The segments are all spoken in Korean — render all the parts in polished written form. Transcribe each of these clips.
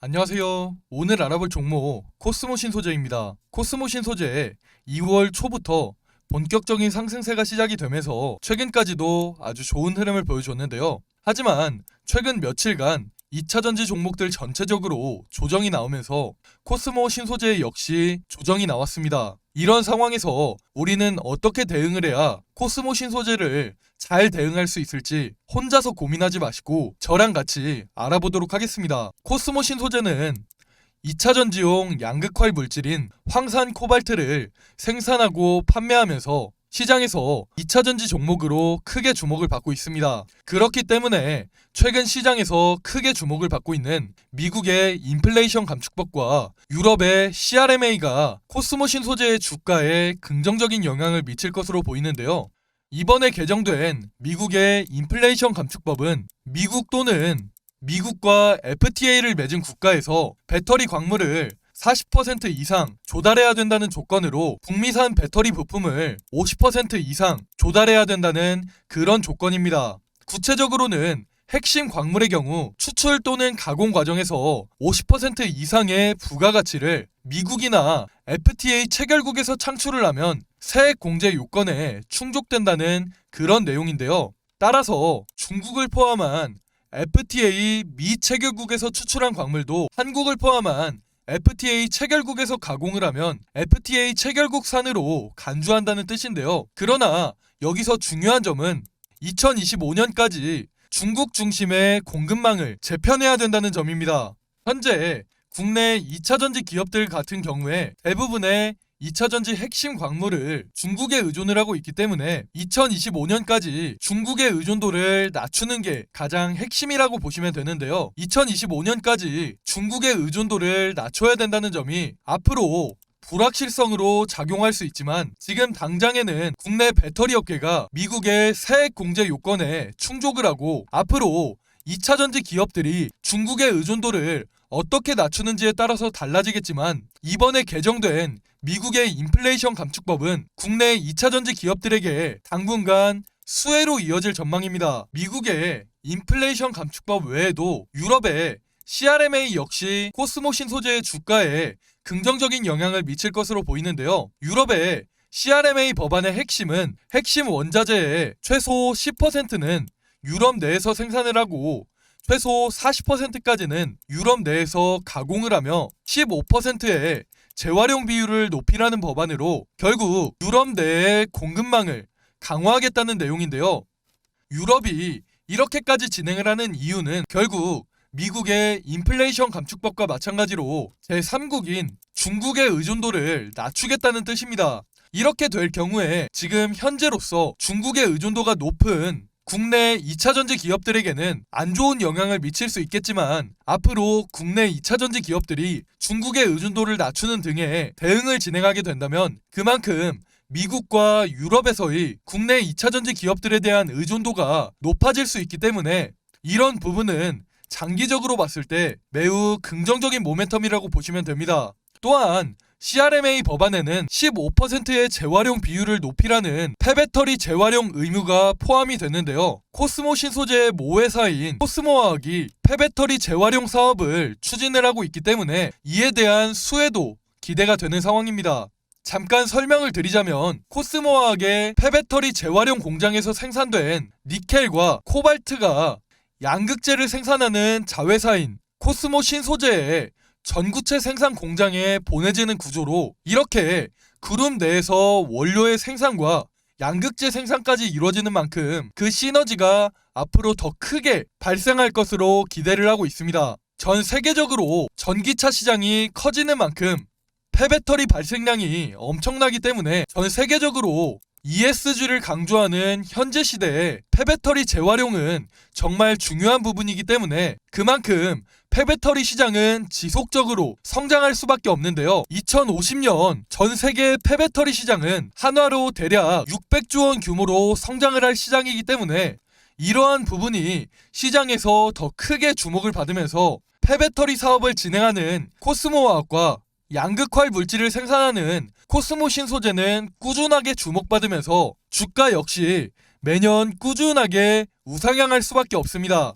안녕하세요. 오늘 알아볼 종목 코스모 신소재입니다. 코스모 신소재 2월 초부터 본격적인 상승세가 시작이 되면서 최근까지도 아주 좋은 흐름을 보여줬는데요. 하지만 최근 며칠간 2차전지 종목들 전체적으로 조정이 나오면서 코스모 신소재 역시 조정이 나왔습니다. 이런 상황에서 우리는 어떻게 대응을 해야 코스모 신소재를 잘 대응할 수 있을지 혼자서 고민하지 마시고 저랑 같이 알아보도록 하겠습니다. 코스모 신소재는 2차전지용 양극활 물질인 황산 코발트를 생산하고 판매하면서 시장에서 2차전지 종목으로 크게 주목을 받고 있습니다. 그렇기 때문에 최근 시장에서 크게 주목을 받고 있는 미국의 인플레이션 감축법과 유럽의 CRMA가 코스모 신소재의 주가에 긍정적인 영향을 미칠 것으로 보이는데요. 이번에 개정된 미국의 인플레이션 감축법은 미국 또는 미국과 FTA를 맺은 국가에서 배터리 광물을 40% 이상 조달해야 된다는 조건으로 북미산 배터리 부품을 50% 이상 조달해야 된다는 그런 조건입니다. 구체적으로는 핵심 광물의 경우 추출 또는 가공 과정에서 50% 이상의 부가가치를 미국이나 FTA 체결국에서 창출을 하면 세액 공제 요건에 충족된다는 그런 내용인데요. 따라서 중국을 포함한 FTA 미체결국에서 추출한 광물도 한국을 포함한 FTA 체결국에서 가공을 하면 FTA 체결국산으로 간주한다는 뜻인데요. 그러나 여기서 중요한 점은 2025년까지 중국 중심의 공급망을 재편해야 된다는 점입니다. 현재 국내 2차전지 기업들 같은 경우에 대부분의 2차전지 핵심 광물을 중국에 의존을 하고 있기 때문에 2025년까지 중국의 의존도를 낮추는 게 가장 핵심이라고 보시면 되는데요. 2025년까지 중국의 의존도를 낮춰야 된다는 점이 앞으로 불확실성으로 작용할 수 있지만 지금 당장에는 국내 배터리 업계가 미국의 세액 공제 요건에 충족을 하고 앞으로 2차전지 기업들이 중국의 의존도를 어떻게 낮추는지에 따라서 달라지겠지만 이번에 개정된 미국의 인플레이션 감축법은 국내 2차전지 기업들에게 당분간 수혜로 이어질 전망입니다. 미국의 인플레이션 감축법 외에도 유럽의 CRMA 역시 코스모 신소재의 주가에 긍정적인 영향을 미칠 것으로 보이는데요. 유럽의 CRMA 법안의 핵심은 핵심 원자재의 최소 10%는 유럽 내에서 생산을 하고 최소 40%까지는 유럽 내에서 가공을 하며 15%의 재활용 비율을 높이라는 법안으로 결국 유럽 내의 공급망을 강화하겠다는 내용인데요. 유럽이 이렇게까지 진행을 하는 이유는 결국 미국의 인플레이션 감축법과 마찬가지로 제3국인 중국의 의존도를 낮추겠다는 뜻입니다. 이렇게 될 경우에 지금 현재로서 중국의 의존도가 높은 국내 2차전지 기업들에게는 안 좋은 영향을 미칠 수 있겠지만 앞으로 국내 2차전지 기업들이 중국의 의존도를 낮추는 등의 대응을 진행하게 된다면 그만큼 미국과 유럽에서의 국내 2차전지 기업들에 대한 의존도가 높아질 수 있기 때문에 이런 부분은 장기적으로 봤을 때 매우 긍정적인 모멘텀이라고 보시면 됩니다. 또한 CRMA 법안에는 15%의 재활용 비율을 높이라는 폐배터리 재활용 의무가 포함이 되는데요. 코스모 신소재의 모회사인 코스모화학이 폐배터리 재활용 사업을 추진을 하고 있기 때문에 이에 대한 수혜도 기대가 되는 상황입니다. 잠깐 설명을 드리자면 코스모화학의 폐배터리 재활용 공장에서 생산된 니켈과 코발트가 양극재를 생산하는 자회사인 코스모 신소재의 전구체 생산 공장에 보내지는 구조로 이렇게 그룹 내에서 원료의 생산과 양극재 생산까지 이루어지는 만큼 그 시너지가 앞으로 더 크게 발생할 것으로 기대를 하고 있습니다. 전 세계적으로 전기차 시장이 커지는 만큼 폐배터리 발생량이 엄청나기 때문에 전 세계적으로 ESG를 강조하는 현재 시대에 폐배터리 재활용은 정말 중요한 부분이기 때문에 그만큼 폐배터리 시장은 지속적으로 성장할 수밖에 없는데요. 2050년 전 세계 폐배터리 시장은 한화로 대략 600조 원 규모로 성장을 할 시장이기 때문에 이러한 부분이 시장에서 더 크게 주목을 받으면서 폐배터리 사업을 진행하는 코스모화학과 양극활 물질을 생산하는 코스모 신소재는 꾸준하게 주목받으면서 주가 역시 매년 꾸준하게 우상향할 수밖에 없습니다.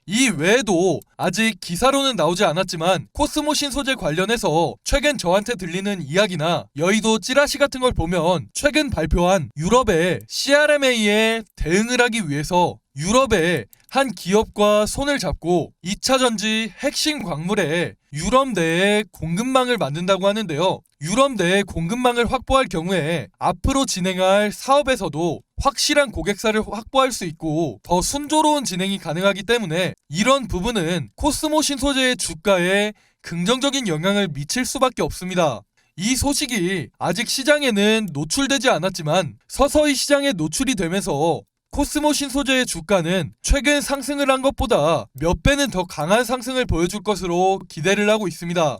이 외에도 아직 기사로는 나오지 않았지만 코스모 신소재 관련해서 최근 저한테 들리는 이야기나 여의도 찌라시 같은 걸 보면 최근 발표한 유럽의 CRMA에 대응을 하기 위해서 유럽의 한 기업과 손을 잡고 2차 전지 핵심 광물에 유럽 내에 공급망을 만든다고 하는데요. 유럽 내에 공급망을 확보할 경우에 앞으로 진행할 사업에서도 확실한 고객사를 확보할 수 있고 더 순조로운 진행이 가능하기 때문에 이런 부분은 코스모 신소재의 주가에 긍정적인 영향을 미칠 수밖에 없습니다. 이 소식이 아직 시장에는 노출되지 않았지만 서서히 시장에 노출이 되면서 코스모 신소재의 주가는 최근 상승을 한 것보다 몇 배는 더 강한 상승을 보여줄 것으로 기대를 하고 있습니다.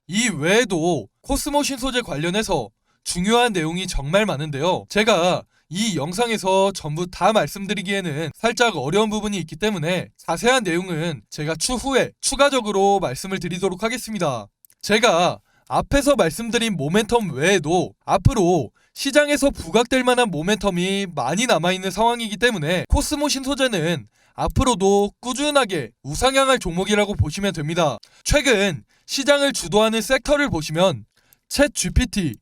이 외에도 코스모 신소재 관련해서 중요한 내용이 정말 많은데요. 제가 이 영상에서 전부 다 말씀드리기에는 살짝 어려운 부분이 있기 때문에 자세한 내용은 제가 추후에 추가적으로 말씀을 드리도록 하겠습니다. 제가 앞에서 말씀드린 모멘텀 외에도 앞으로 시장에서 부각될 만한 모멘텀이 많이 남아있는 상황이기 때문에 코스모 신소재는 앞으로도 꾸준하게 우상향할 종목이라고 보시면 됩니다. 최근 시장을 주도하는 섹터를 보시면 챗 GPT,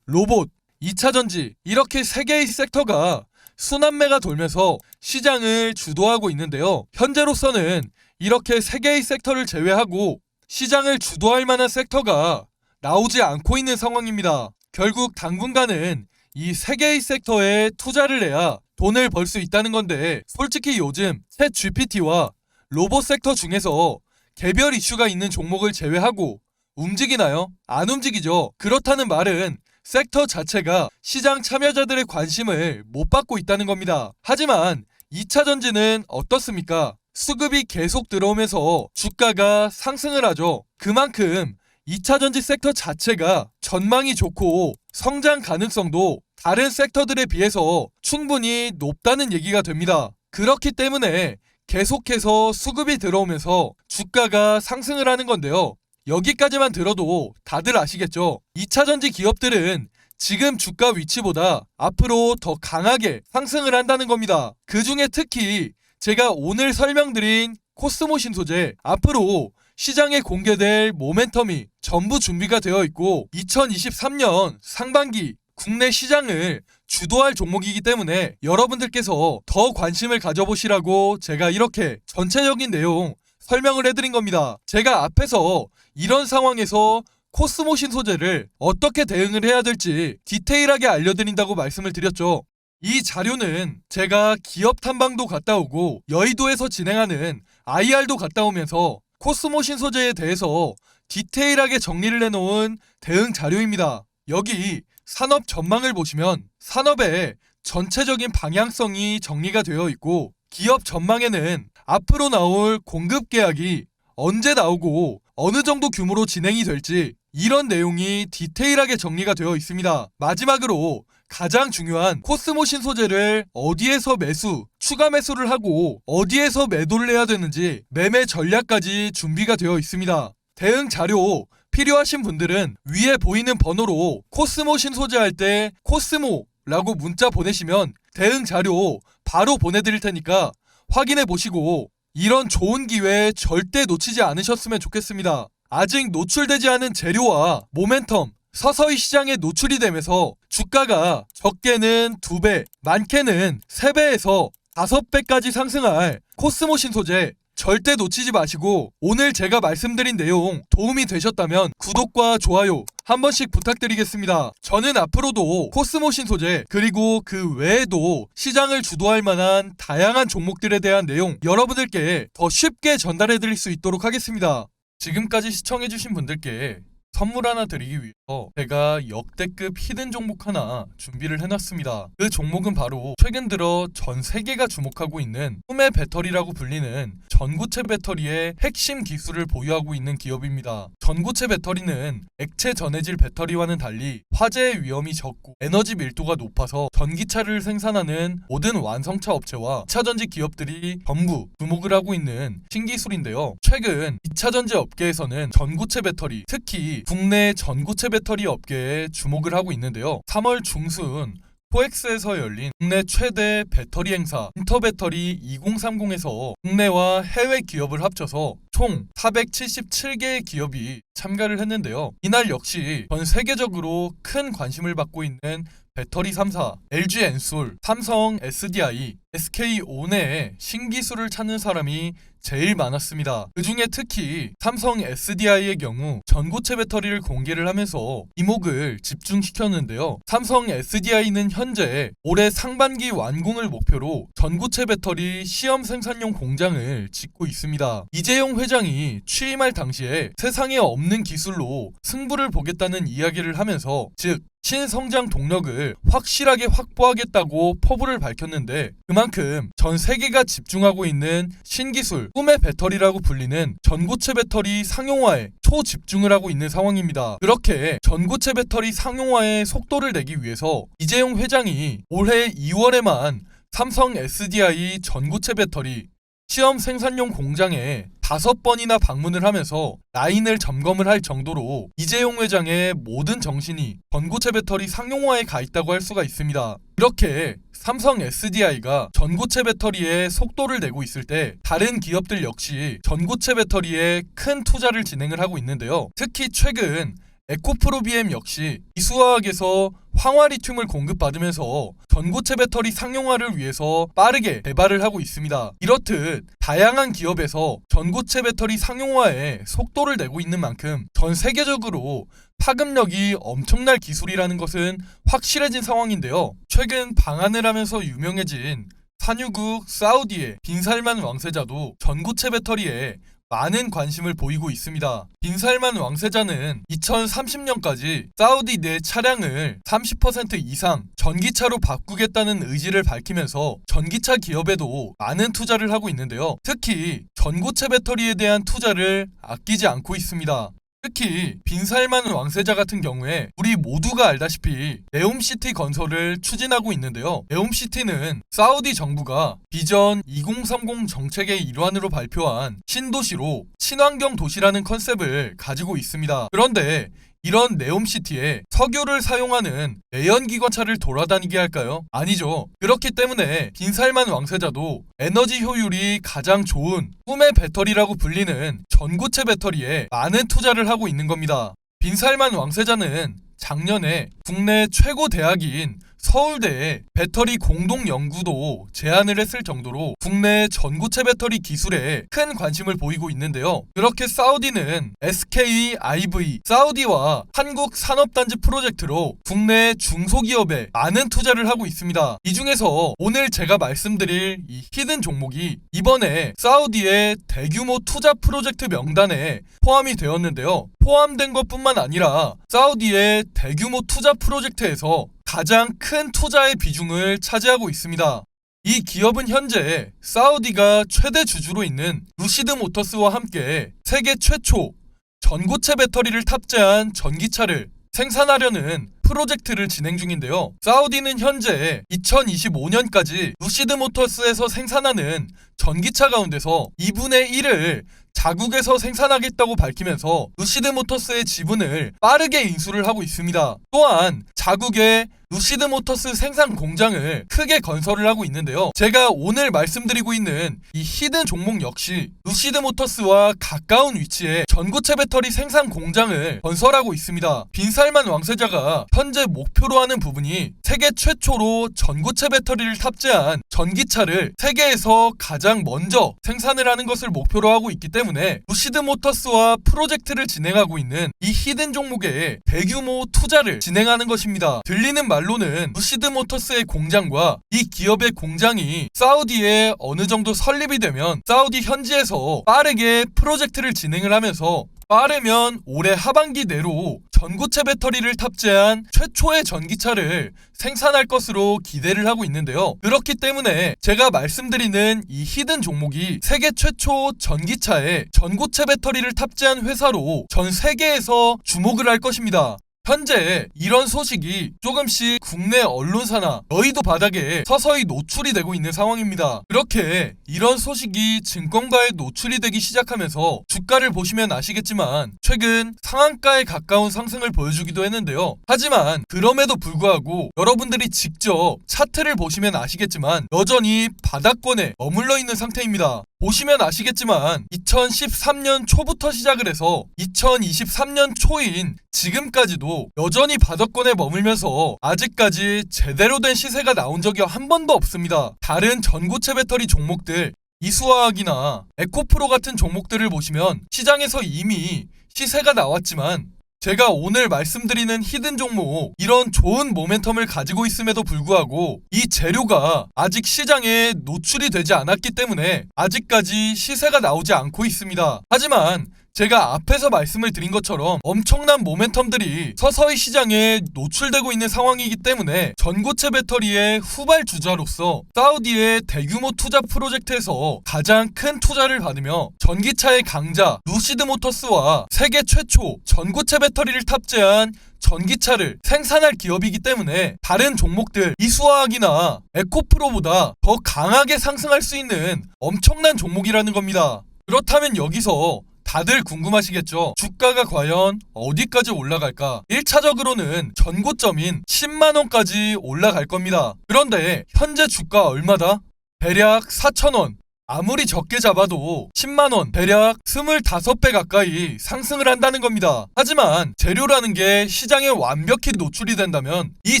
로봇, 2차 전지 이렇게 3개의 섹터가 순환매가 돌면서 시장을 주도하고 있는데요. 현재로서는 이렇게 3개의 섹터를 제외하고 시장을 주도할 만한 섹터가 나오지 않고 있는 상황입니다. 결국 당분간은 이 3개의 섹터에 투자를 해야 돈을 벌 수 있다는 건데 솔직히 요즘 챗 GPT와 로봇 섹터 중에서 개별 이슈가 있는 종목을 제외하고 움직이나요? 안 움직이죠. 그렇다는 말은 섹터 자체가 시장 참여자들의 관심을 못 받고 있다는 겁니다. 하지만 2차 전지는 어떻습니까? 수급이 계속 들어오면서 주가가 상승을 하죠. 그만큼 2차 전지 섹터 자체가 전망이 좋고 성장 가능성도 다른 섹터들에 비해서 충분히 높다는 얘기가 됩니다. 그렇기 때문에 계속해서 수급이 들어오면서 주가가 상승을 하는 건데요. 여기까지만 들어도 다들 아시겠죠? 2차 전지 기업들은 지금 주가 위치보다 앞으로 더 강하게 상승을 한다는 겁니다. 그 중에 특히 제가 오늘 설명드린 코스모 신소재 앞으로 시장에 공개될 모멘텀이 전부 준비가 되어 있고 2023년 상반기 국내 시장을 주도할 종목이기 때문에 여러분들께서 더 관심을 가져보시라고 제가 이렇게 전체적인 내용 설명을 해드린 겁니다. 제가 앞에서 이런 상황에서 코스모 신소재를 어떻게 대응을 해야 될지 디테일하게 알려드린다고 말씀을 드렸죠. 이 자료는 제가 기업 탐방도 갔다 오고 여의도에서 진행하는 IR도 갔다 오면서 코스모 신소재에 대해서 디테일하게 정리를 해놓은 대응 자료입니다. 여기 산업 전망을 보시면 산업의 전체적인 방향성이 정리가 되어 있고 기업 전망에는 앞으로 나올 공급 계약이 언제 나오고 어느 정도 규모로 진행이 될지 이런 내용이 디테일하게 정리가 되어 있습니다. 마지막으로 가장 중요한 코스모 신소재를 어디에서 매수, 추가 매수를 하고 어디에서 매도를 해야 되는지 매매 전략까지 준비가 되어 있습니다. 대응 자료 필요하신 분들은 위에 보이는 번호로 코스모 신소재 할 때 코스모라고 문자 보내시면 대응 자료 바로 보내드릴 테니까 확인해 보시고 이런 좋은 기회 절대 놓치지 않으셨으면 좋겠습니다. 아직 노출되지 않은 재료와 모멘텀 서서히 시장에 노출이 되면서 주가가 적게는 2배, 많게는 3배에서 5배까지 상승할 코스모 신소재 절대 놓치지 마시고 오늘 제가 말씀드린 내용 도움이 되셨다면 구독과 좋아요 한 번씩 부탁드리겠습니다. 저는 앞으로도 코스모 신소재 그리고 그 외에도 시장을 주도할 만한 다양한 종목들에 대한 내용 여러분들께 더 쉽게 전달해 드릴 수 있도록 하겠습니다. 지금까지 시청해주신 분들께 선물 하나 드리기 위해서 제가 역대급 히든 종목 하나 준비를 해놨습니다. 그 종목은 바로 최근 들어 전 세계가 주목하고 있는 꿈의 배터리라고 불리는 전고체 배터리의 핵심 기술을 보유하고 있는 기업입니다. 전고체 배터리는 액체 전해질 배터리와는 달리 화재의 위험이 적고 에너지 밀도가 높아서 전기차를 생산하는 모든 완성차 업체와 2차전지 기업들이 전부 주목을 하고 있는 신기술인데요. 최근 2차전지 업계에서는 전고체 배터리, 특히 국내 전고체 배터리 업계에 주목을 하고 있는데요. 3월 중순 코엑스에서 열린 국내 최대 배터리 행사 인터배터리 2030에서 국내와 해외 기업을 합쳐서 총 477개의 기업이 참가를 했는데요. 이날 역시 전 세계적으로 큰 관심을 받고 있는 배터리 3사, LG 엔솔, 삼성 SDI, SK 온해의 신기술을 찾는 사람이 제일 많았습니다. 그 중에 특히 삼성 SDI의 경우 전고체 배터리를 공개를 하면서 이목을 집중시켰는데요. 삼성 SDI는 현재 올해 상반기 완공을 목표로 전고체 배터리 시험 생산용 공장을 짓고 있습니다. 이재용 회장이 취임할 당시에 세상에 없는 기술로 승부를 보겠다는 이야기를 하면서 즉 신성장 동력을 확실하게 확보하겠다고 포부를 밝혔는데 그만큼 전 세계가 집중하고 있는 신기술 꿈의 배터리라고 불리는 전고체 배터리 상용화에 초집중을 하고 있는 상황입니다. 그렇게 전고체 배터리 상용화에 속도를 내기 위해서 이재용 회장이 올해 2월에만 삼성 SDI 전고체 배터리 시험 생산용 공장에 5번이나 방문을 하면서 라인을 점검을 할 정도로 이재용 회장의 모든 정신이 전고체 배터리 상용화에 가 있다고 할 수가 있습니다. 이렇게 삼성 SDI가 전고체 배터리에 속도를 내고 있을 때 다른 기업들 역시 전고체 배터리에 큰 투자를 진행을 하고 있는데요. 특히 최근 에코프로비엠 역시 이수화학에서 황화리튬을 공급받으면서 전고체 배터리 상용화를 위해서 빠르게 개발을 하고 있습니다. 이렇듯 다양한 기업에서 전고체 배터리 상용화에 속도를 내고 있는 만큼 전 세계적으로 파급력이 엄청날 기술이라는 것은 확실해진 상황인데요. 최근 방한을 하면서 유명해진 산유국 사우디의 빈살만 왕세자도 전고체 배터리에 많은 관심을 보이고 있습니다. 빈살만 왕세자는 2030년까지 사우디 내 차량을 30% 이상 전기차로 바꾸겠다는 의지를 밝히면서 전기차 기업에도 많은 투자를 하고 있는데요. 특히 전고체 배터리에 대한 투자를 아끼지 않고 있습니다. 특히 빈살만 왕세자 같은 경우에 우리 모두가 알다시피 네옴시티 건설을 추진하고 있는데요. 네옴시티는 사우디 정부가 비전 2030 정책의 일환으로 발표한 신도시로 친환경 도시라는 컨셉을 가지고 있습니다. 그런데 이런 네옴시티에 석유를 사용하는 내연기관차를 돌아다니게 할까요? 아니죠. 그렇기 때문에 빈살만 왕세자도 에너지 효율이 가장 좋은 꿈의 배터리라고 불리는 전고체 배터리에 많은 투자를 하고 있는 겁니다. 빈살만 왕세자는 작년에 국내 최고 대학인 서울대에 배터리 공동연구도 제안을 했을 정도로 국내 전고체 배터리 기술에 큰 관심을 보이고 있는데요. 그렇게 사우디는 SKIV, 사우디와 한국산업단지 프로젝트로 국내 중소기업에 많은 투자를 하고 있습니다. 이 중에서 오늘 제가 말씀드릴 이 히든 종목이 이번에 사우디의 대규모 투자 프로젝트 명단에 포함이 되었는데요. 포함된 것뿐만 아니라 사우디의 대규모 투자 프로젝트에서 가장 큰 투자의 비중을 차지하고 있습니다. 이 기업은 현재 사우디가 최대 주주로 있는 루시드 모터스와 함께 세계 최초 전고체 배터리를 탑재한 전기차를 생산하려는 프로젝트를 진행 중인데요. 사우디는 현재 2025년까지 루시드 모터스에서 생산하는 전기차 가운데서 2분의 1을 자국에서 생산하겠다고 밝히면서 루시드 모터스의 지분을 빠르게 인수를 하고 있습니다. 또한 자국의 루시드 모터스 생산 공장을 크게 건설을 하고 있는데요. 제가 오늘 말씀드리고 있는 이 히든 종목 역시 루시드 모터스와 가까운 위치에 전고체 배터리 생산 공장을 건설하고 있습니다. 빈살만 왕세자가 현재 목표로 하는 부분이 세계 최초로 전고체 배터리를 탑재한 전기차를 세계에서 가장 먼저 생산을 하는 것을 목표로 하고 있기 때문에 루시드 모터스와 프로젝트를 진행하고 있는 이 히든 종목에 대규모 투자를 진행하는 것입니다. 들리는 말로는 루시드 모터스의 공장과 이 기업의 공장이 사우디에 어느 정도 설립이 되면 사우디 현지에서 빠르게 프로젝트를 진행을 하면서 빠르면 올해 하반기 내로 전고체 배터리를 탑재한 최초의 전기차를 생산할 것으로 기대를 하고 있는데요. 그렇기 때문에 제가 말씀드리는 이 히든 종목이 세계 최초 전기차에 전고체 배터리를 탑재한 회사로 전 세계에서 주목을 할 것입니다. 현재 이런 소식이 조금씩 국내 언론사나 여의도 바닥에 서서히 노출이 되고 있는 상황입니다. 그렇게 이런 소식이 증권가에 노출이 되기 시작하면서 주가를 보시면 아시겠지만 최근 상한가에 가까운 상승을 보여주기도 했는데요. 하지만 그럼에도 불구하고 여러분들이 직접 차트를 보시면 아시겠지만 여전히 바닥권에 머물러 있는 상태입니다. 보시면 아시겠지만 2013년 초부터 시작을 해서 2023년 초인 지금까지도 여전히 바닥권에 머물면서 아직까지 제대로 된 시세가 나온 적이 한 번도 없습니다. 다른 전고체 배터리 종목들 이수화학이나 에코프로 같은 종목들을 보시면 시장에서 이미 시세가 나왔지만 제가 오늘 말씀드리는 히든 종목 이런 좋은 모멘텀을 가지고 있음에도 불구하고 이 재료가 아직 시장에 노출이 되지 않았기 때문에 아직까지 시세가 나오지 않고 있습니다. 하지만 제가 앞에서 말씀을 드린 것처럼 엄청난 모멘텀들이 서서히 시장에 노출되고 있는 상황이기 때문에 전고체 배터리의 후발주자로서 사우디의 대규모 투자 프로젝트에서 가장 큰 투자를 받으며 전기차의 강자 루시드 모터스와 세계 최초 전고체 배터리를 탑재한 전기차를 생산할 기업이기 때문에 다른 종목들 이수화학이나 에코프로보다 더 강하게 상승할 수 있는 엄청난 종목이라는 겁니다. 그렇다면 여기서 다들 궁금하시겠죠? 주가가 과연 어디까지 올라갈까? 1차적으로는 전고점인 10만원까지 올라갈 겁니다. 그런데 현재 주가 얼마다? 대략 4,000원. 아무리 적게 잡아도 10만원, 대략 25배 가까이 상승을 한다는 겁니다. 하지만 재료라는 게 시장에 완벽히 노출이 된다면 이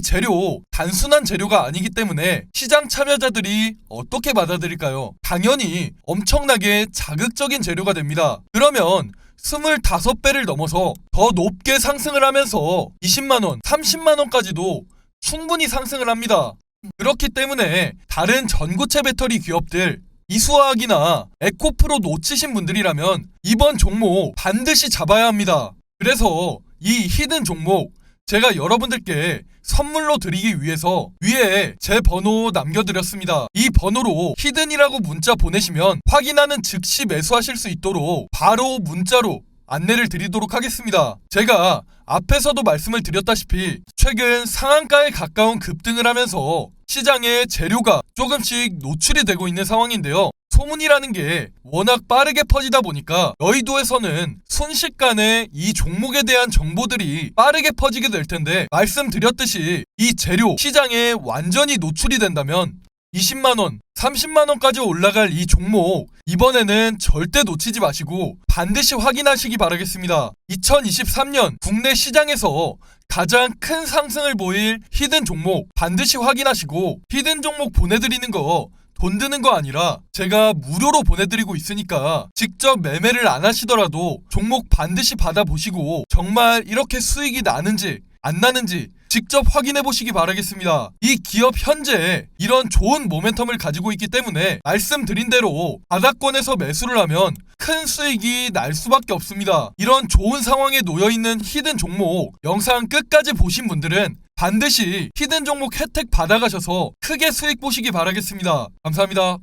재료 단순한 재료가 아니기 때문에 시장 참여자들이 어떻게 받아들일까요? 당연히 엄청나게 자극적인 재료가 됩니다. 그러면 25배를 넘어서 더 높게 상승을 하면서 20만원, 30만원까지도 충분히 상승을 합니다. 그렇기 때문에 다른 전고체 배터리 기업들 이수화학이나 에코프로 놓치신 분들이라면 이번 종목 반드시 잡아야 합니다. 그래서 이 히든 종목 제가 여러분들께 선물로 드리기 위해서 위에 제 번호 남겨드렸습니다. 이 번호로 히든이라고 문자 보내시면 확인하는 즉시 매수하실 수 있도록 바로 문자로 안내를 드리도록 하겠습니다. 제가 앞에서도 말씀을 드렸다시피 최근 상한가에 가까운 급등을 하면서 시장에 재료가 조금씩 노출이 되고 있는 상황인데요. 소문이라는 게 워낙 빠르게 퍼지다 보니까 여의도에서는 순식간에 이 종목에 대한 정보들이 빠르게 퍼지게 될 텐데 말씀드렸듯이 이 재료 시장에 완전히 노출이 된다면 20만원, 30만원까지 올라갈 이 종목 이번에는 절대 놓치지 마시고 반드시 확인하시기 바라겠습니다. 2023년 국내 시장에서 가장 큰 상승을 보일 히든 종목 반드시 확인하시고 히든 종목 보내드리는 거 돈 드는 거 아니라 제가 무료로 보내드리고 있으니까 직접 매매를 안 하시더라도 종목 반드시 받아보시고 정말 이렇게 수익이 나는지 안 나는지 직접 확인해 보시기 바라겠습니다. 이 기업 현재 이런 좋은 모멘텀을 가지고 있기 때문에 말씀드린 대로 바닥권에서 매수를 하면 큰 수익이 날 수밖에 없습니다. 이런 좋은 상황에 놓여있는 히든 종목 영상 끝까지 보신 분들은 반드시 히든 종목 혜택 받아가셔서 크게 수익 보시기 바라겠습니다. 감사합니다.